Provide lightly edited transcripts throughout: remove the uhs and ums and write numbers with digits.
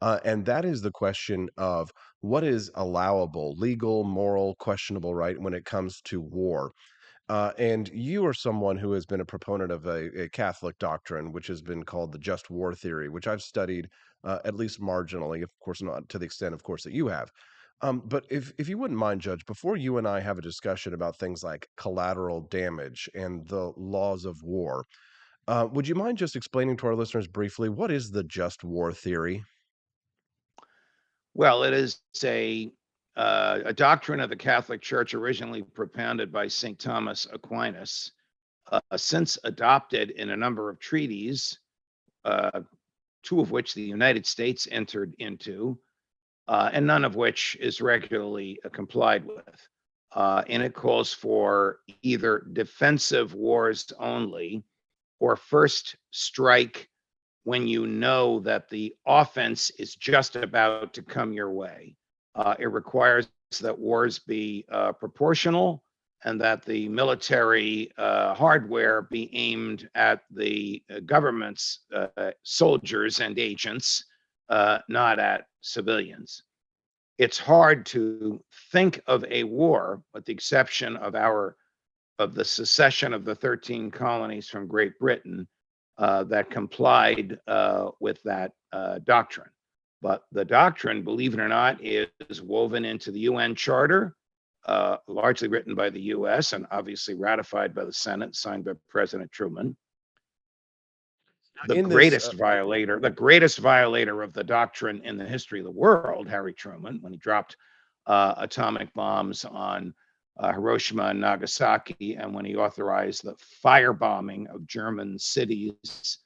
And that is the question of what is allowable, legal, moral, questionable, right, when it comes to war. And you are someone who has been a proponent of a Catholic doctrine, which has been called the just war theory, which I've studied at least marginally, of course, not to the extent, of course, that you have. But if you wouldn't mind, Judge, before you and I have a discussion about things like collateral damage and the laws of war, would you mind just explaining to our listeners briefly what is the just war theory? Well, it is a doctrine of the Catholic Church originally propounded by St. Thomas Aquinas, since adopted in a number of treaties, uh, two of which the United States entered into, and none of which is regularly complied with. And it calls for either defensive wars only or first strike when you know that the offense is just about to come your way. It requires that wars be proportional and that the military hardware be aimed at the government's soldiers and agents, not at civilians. It's hard to think of a war, with the exception of the secession of the 13 colonies from Great Britain, that complied with that doctrine. But the doctrine, believe it or not, is woven into the UN Charter, largely written by the US and obviously ratified by the Senate, signed by President Truman. The In this, greatest violator of the doctrine in the history of the world, Harry Truman, when he dropped atomic bombs on Hiroshima and Nagasaki, and when he authorized the firebombing of German cities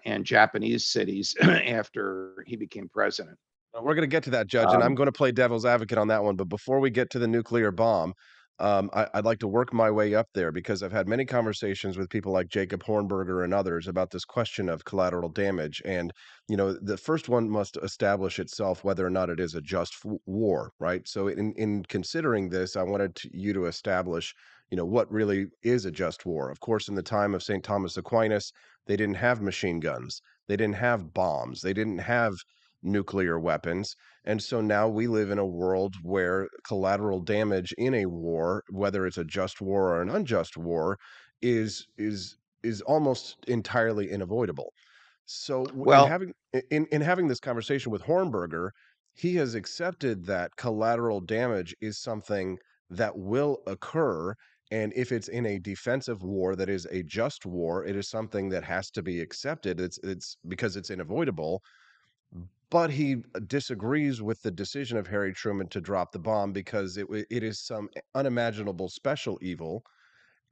and Japanese cities after he became president. we're going to get to that, Judge, and I'm Um, going to play devil's advocate on that one. But before we get to the nuclear bomb, I'd like to work my way up there because I've had many conversations with people like Jacob Hornberger and others about this question of collateral damage. And, the first one must establish itself whether or not it is a just war, right? So, in considering this, I wanted you to establish, what really is a just war. Of course, in the time of St. Thomas Aquinas, they didn't have machine guns, they didn't have bombs, they didn't have nuclear weapons. And so now we live in a world where collateral damage in a war, whether it's a just war or an unjust war, is almost entirely unavoidable. So well, in having this conversation with Hornberger, he has accepted that collateral damage is something that will occur. And if it's in a defensive war that is a just war, it is something that has to be accepted. It's because it's unavoidable, but he disagrees with the decision of Harry Truman to drop the bomb because it is some unimaginable special evil.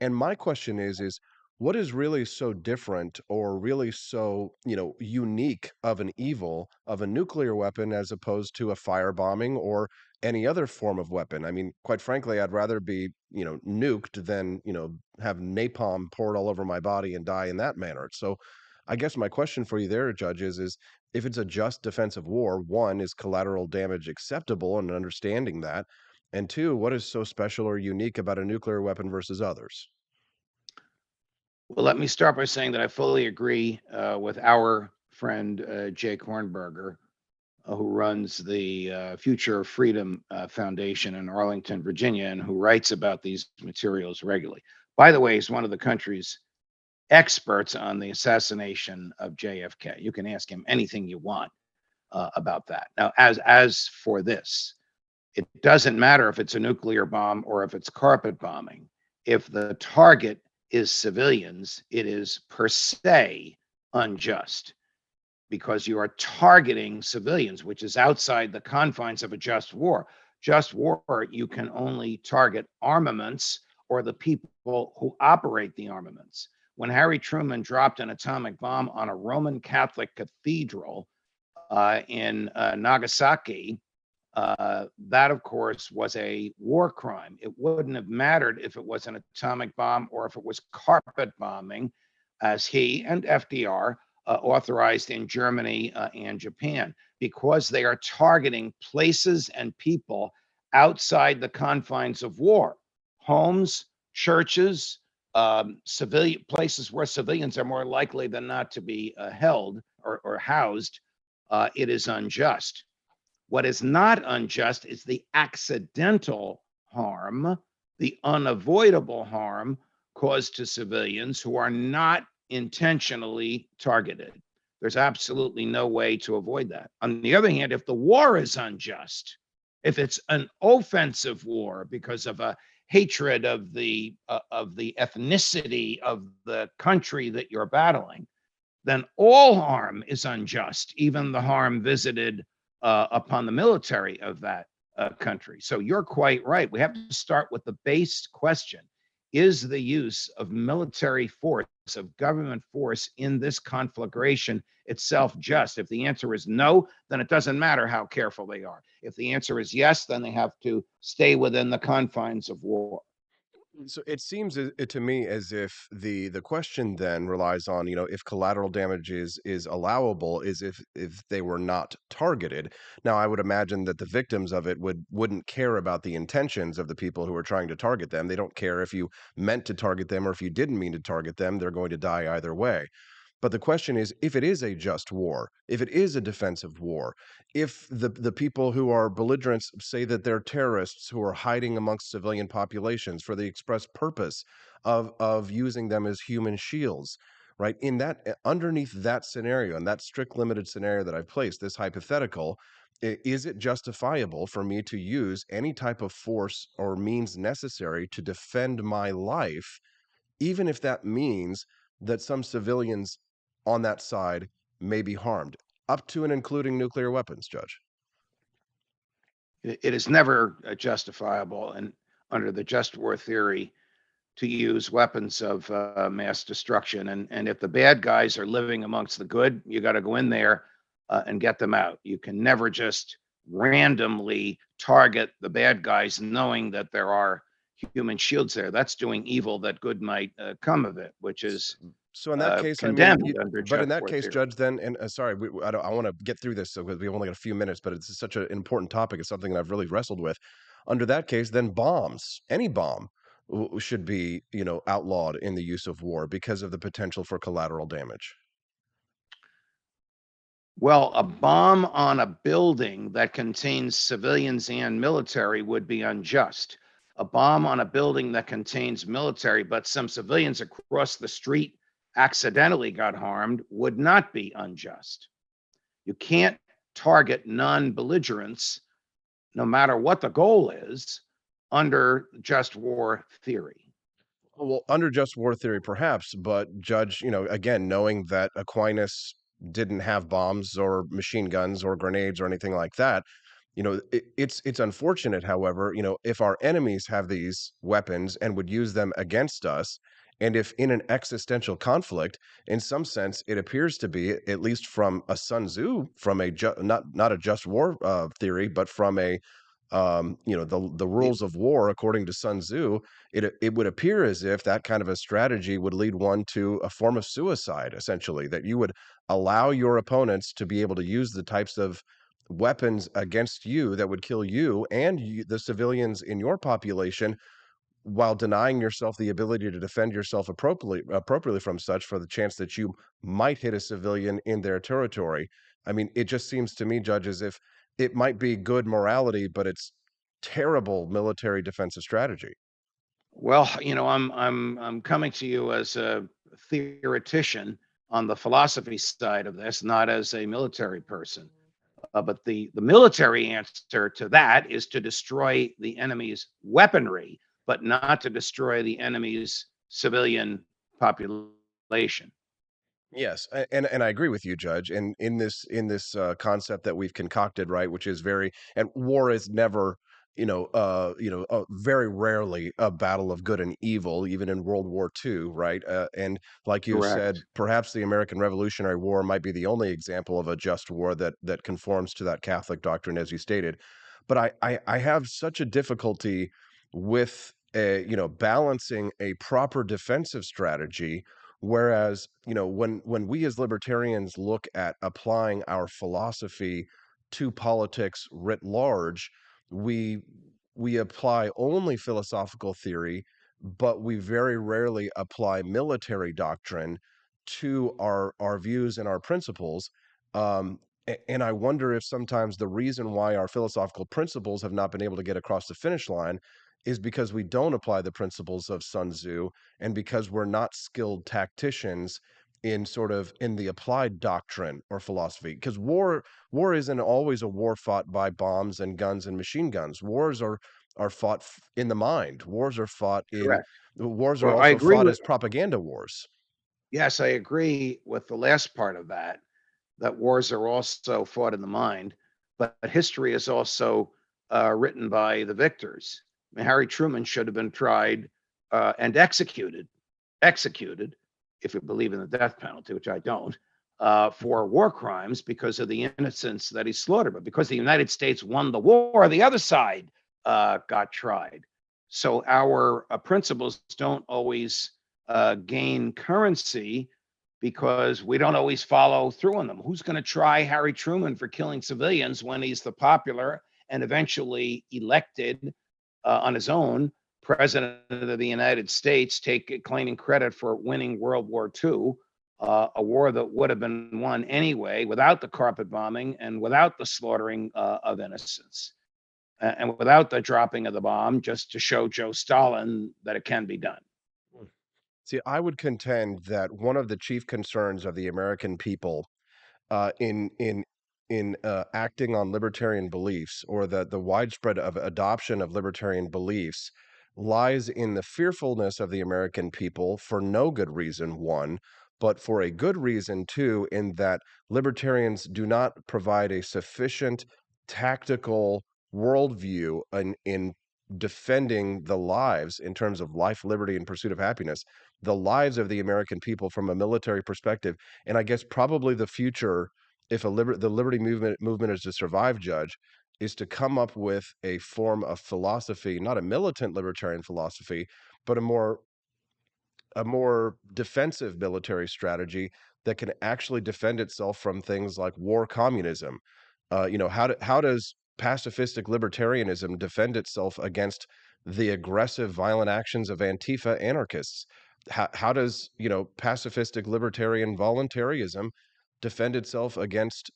And my question is what is really so different or really so, unique of an evil of a nuclear weapon as opposed to a firebombing or any other form of weapon? I mean, quite frankly, I'd rather be, nuked than, have napalm poured all over my body and die in that manner. So I guess my question for you there, Judge, is if it's a just defensive war, one, is collateral damage acceptable and understanding that? And two, what is so special or unique about a nuclear weapon versus others? well, let me start by saying that I fully agree with our friend Jake Hornberger, who runs the Future of Freedom Foundation in Arlington, Virginia, and who writes about these materials regularly. By the way, he's one of the country's experts on the assassination of JFK. You can ask him anything you want about that. Now, as for this, it doesn't matter if it's a nuclear bomb or if it's carpet bombing. If the target is civilians, it is per se unjust because you are targeting civilians, which is outside the confines of a just war. Just war, you can only target armaments or the people who operate the armaments. When Harry Truman dropped an atomic bomb on a Roman Catholic cathedral in Nagasaki, that, of course, was a war crime. It wouldn't have mattered if it was an atomic bomb or if it was carpet bombing, as he and FDR authorized in Germany and Japan, because they are targeting places and people outside the confines of war, homes, churches, civilian places where civilians are more likely than not to be held or housed, it is unjust. What is not unjust is the accidental harm, the unavoidable harm caused to civilians who are not intentionally targeted. There's absolutely no way to avoid that. On the other hand, if the war is unjust, if it's an offensive war because of a hatred of the ethnicity of the country that you're battling, then all harm is unjust, even the harm visited upon the military of that country. So you're quite right. We have to start with the base question. Is the use of military force, of government force in this conflagration itself just? If the answer is no, then it doesn't matter how careful they are. If the answer is yes, then they have to stay within the confines of war. So it seems to me as if the question then relies on, if collateral damage is allowable, is if they were not targeted. Now, I would imagine that the victims of it wouldn't care about the intentions of the people who are trying to target them. They don't care if you meant to target them or if you didn't mean to target them. They're going to die either way. But the question is, if it is a just war, if it is a defensive war, if the people who are belligerents say that they're terrorists who are hiding amongst civilian populations for the express purpose of using them as human shields, right? In that underneath that scenario and that strict limited scenario that I've placed, this hypothetical, is it justifiable for me to use any type of force or means necessary to defend my life, even if that means that some civilians on that side may be harmed, up to and including nuclear weapons, Judge? It is never justifiable, and under the just war theory, to use weapons of mass destruction. And if the bad guys are living amongst the good, you got to go in there and get them out. You can never just randomly target the bad guys, knowing that there are human shields there. That's doing evil that good might come of it, which is So in that case, I mean, condemned under but in just that war case, theory. Judge, then, and sorry, I want to get through this because we've only got a few minutes, but it's such an important topic. It's something that I've really wrestled with. Under that case, then bombs, any bomb, should be, outlawed in the use of war because of the potential for collateral damage. Well, a bomb on a building that contains civilians and military would be unjust. A bomb on a building that contains military, but some civilians across the street accidentally got harmed, would not be unjust. You can't target non belligerents, no matter what the goal is, under just war theory. Well, under just war theory, perhaps, but Judge, again, knowing that Aquinas didn't have bombs or machine guns or grenades or anything like that, it's unfortunate, however, if our enemies have these weapons and would use them against us, and if in an existential conflict, in some sense, it appears to be, at least from a Sun Tzu, from a not a just war theory, but from a the The, rules of war according to Sun Tzu, it would appear as if that kind of a strategy would lead one to a form of suicide, essentially, that you would allow your opponents to be able to use the types of weapons against you that would kill you and the civilians in your population, while denying yourself the ability to defend yourself appropriately from such, for the chance that you might hit a civilian in their territory. I mean, it just seems to me, Judge, as if it might be good morality, but it's terrible military defensive strategy. well, I'm coming to you as a theoretician on the philosophy side of this, not as a military person. But the military answer to that is to destroy the enemy's weaponry, but not to destroy the enemy's civilian population. Yes, and I agree with you, Judge. And in this concept that we've concocted, right, which is very, and war is never, very rarely a battle of good and evil, even in World War II, right? And like you said, Correct. perhaps the American Revolutionary War might be the only example of a just war that conforms to that Catholic doctrine, as you stated. But I have such a difficulty with balancing a proper defensive strategy. Whereas, when we as libertarians look at applying our philosophy to politics writ large, we we apply only philosophical theory, but we very rarely apply military doctrine to our views and our principles. Um, And I wonder if sometimes the reason why our philosophical principles have not been able to get across the finish line is because we don't apply the principles of Sun Tzu, and because we're not skilled tacticians in sort of in the applied doctrine or philosophy. Because war isn't always a war fought by bombs and guns and machine guns. Wars are fought in the mind. Correct. Wars are Well, I also agree fought with, as propaganda wars. yes, I agree with the last part of that, that wars are also fought in the mind, but history is also written by the victors. I mean, Harry Truman should have been tried and executed, if you believe in the death penalty, which I don't, for war crimes because of the innocents that he slaughtered. But because the United States won the war, the other side got tried. So our principles don't always gain currency because we don't always follow through on them. Who's going to try Harry Truman for killing civilians when he's the popular and eventually elected on his own president of the United States, claiming credit for winning World War II, a war that would have been won anyway without the carpet bombing and without the slaughtering of innocents and without the dropping of the bomb, just to show Joe Stalin that it can be done. See, I would contend that one of the chief concerns of the American people uh, in in in acting on libertarian beliefs, or the widespread of adoption of libertarian beliefs, lies in the fearfulness of the American people for no good reason, one, but for a good reason, two, in that libertarians do not provide a sufficient tactical worldview in defending the lives in terms of life, liberty, and pursuit of happiness, the lives of the American people from a military perspective. And I guess probably the future, if the liberty movement is to survive, Judge, is to come up with a form of philosophy, not a militant libertarian philosophy, but a more defensive military strategy that can actually defend itself from things like war communism. How does pacifistic libertarianism defend itself against the aggressive, violent actions of Antifa anarchists? How does pacifistic libertarian voluntarism defend itself against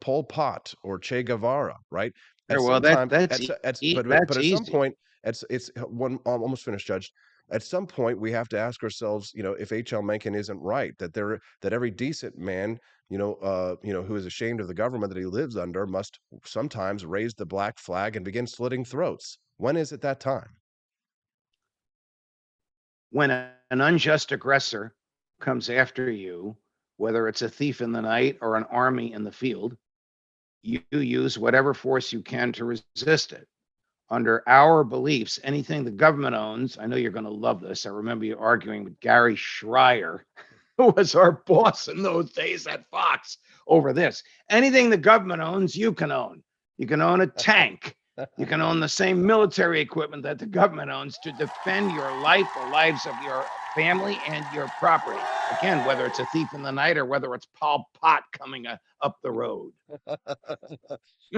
Pol Pot or Che Guevara? Right? At Sure, well, some time, but that's at some easy. point, it's one almost finished, Judge. At some point, we have to ask ourselves, if H.L. Mencken isn't right, that every decent man, who is ashamed of the government that he lives under, must sometimes raise the black flag and begin slitting throats. When is it that time? When an unjust aggressor comes after you, whether it's a thief in the night or an army in the field, you use whatever force you can to resist it. Under our beliefs, anything the government owns, I know you're going to love this. I remember you arguing with Gary Schreier, who was our boss in those days at Fox, over this. Anything the government owns, you can own. You can own a tank. You can own the same military equipment that the government owns to defend your life, the lives of your family, and your property. Again, whether it's a thief in the night or whether it's Pol Pot coming up the road.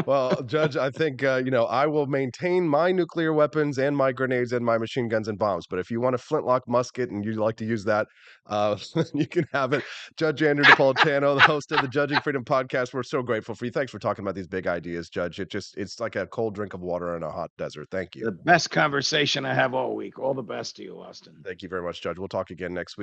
Well, Judge, I think I will maintain my nuclear weapons and my grenades and my machine guns and bombs. But if you want a flintlock musket and you like to use that, you can have it. Judge Andrew Napolitano, the host of the Judging Freedom podcast. We're so grateful for you. Thanks for talking about these big ideas, Judge. It's like a cold drink of water in a hot desert. Thank you. The best conversation I have all week. All the best to you, Austin. Thank you very much, Judge. We'll talk again next week.